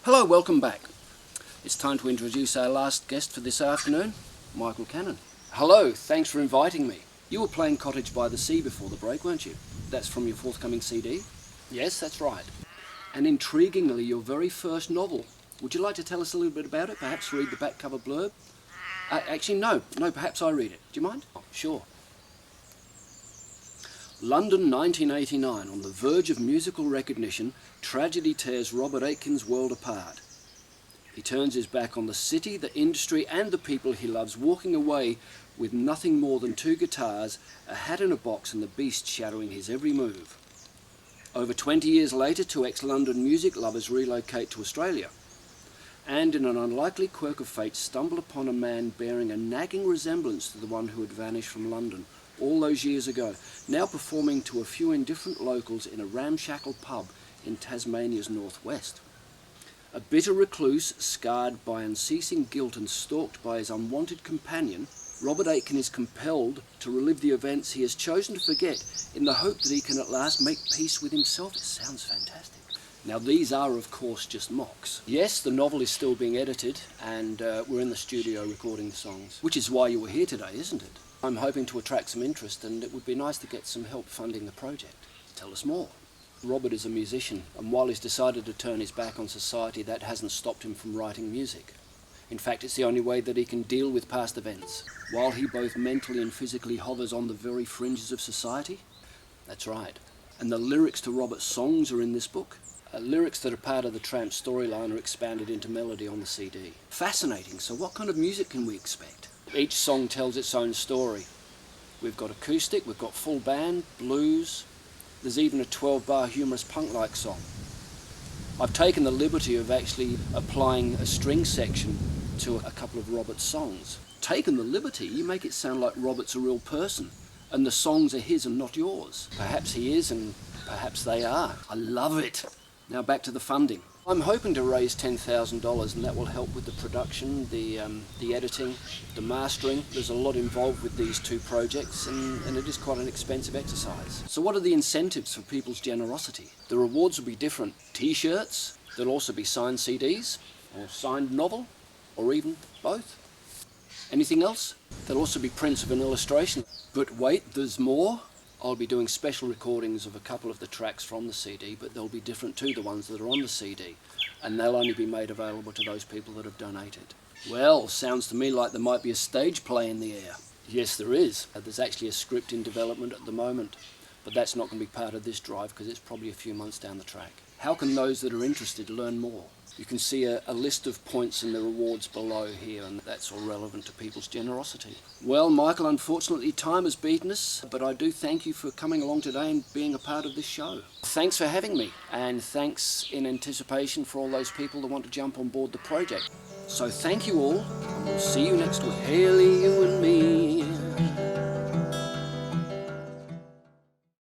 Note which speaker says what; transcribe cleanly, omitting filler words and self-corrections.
Speaker 1: Hello, welcome back. It's time to introduce our last guest for this afternoon, McCannon. Hello, thanks for inviting me. You were playing Cottage by the Sea before the break, weren't you? That's from your forthcoming CD? Yes, that's right. And intriguingly, your very first novel. Would you like to tell us a little bit about it? Perhaps read the back cover blurb? Actually, no, perhaps I read it. Do you mind? Oh, sure. London 1989, on the verge of musical recognition, tragedy tears Robert Aitken's world apart. He turns his back on the city, the industry and the people he loves, walking away with nothing more than 2 guitars, a hat in a box and the beast shadowing his every move. Over 20 years later, 2 ex-London music lovers relocate to Australia, and in an unlikely quirk of fate stumble upon a man bearing a nagging resemblance to the one who had vanished from London all those years ago, now performing to a few indifferent locals in a ramshackle pub in Tasmania's northwest. A bitter recluse, scarred by unceasing guilt and stalked by his unwanted companion, Robert Aitken is compelled to relive the events he has chosen to forget in the hope that he can at last make peace with himself. It sounds fantastic. Now these are of course just mocks. Yes, the novel is still being edited and we're in the studio recording the songs, which is why you were here today, isn't it? I'm hoping to attract some interest and it would be nice to get some help funding the project. Tell us more. Robert is a musician, and while he's decided to turn his back on society, that hasn't stopped him from writing music. In fact, it's the only way that he can deal with past events, while he both mentally and physically hovers on the very fringes of society. That's right. And the lyrics to Robert's songs are in this book. Lyrics that are part of the Tramp storyline are expanded into melody on the CD. Fascinating. So what kind of music can we expect? Each song tells its own story. We've got acoustic, we've got full band, blues. There's even a 12-bar humorous punk-like song. I've taken the liberty of actually applying a string section to a couple of Robert's songs. Taken the liberty? You make it sound like Robert's a real person and the songs are his and not yours. Perhaps he is and perhaps they are. I love it. Now back to the funding. I'm hoping to raise $10,000 and that will help with the production, the editing, the mastering. There's a lot involved with these 2 projects and it is quite an expensive exercise. So what are the incentives for people's generosity? The rewards will be different. T-shirts, there'll also be signed CDs or signed novel or even both. Anything else? There'll also be prints of an illustration. But wait, there's more. I'll be doing special recordings of a couple of the tracks from the CD, but they'll be different to the ones that are on the CD, and they'll only be made available to those people that have donated. Well, sounds to me like there might be a stage play in the air. Yes, there is. There's actually a script in development at the moment, but that's not going to be part of this drive because it's probably a few months down the track. How can those that are interested learn more? You can see a list of points and the rewards below here, and that's all relevant to people's generosity. Well, Michael, unfortunately time has beaten us, but I do thank you for coming along today and being a part of this show. Thanks for having me, and thanks in anticipation for all those people that want to jump on board the project. So thank you all, and we'll see you next week. Haley, you and me.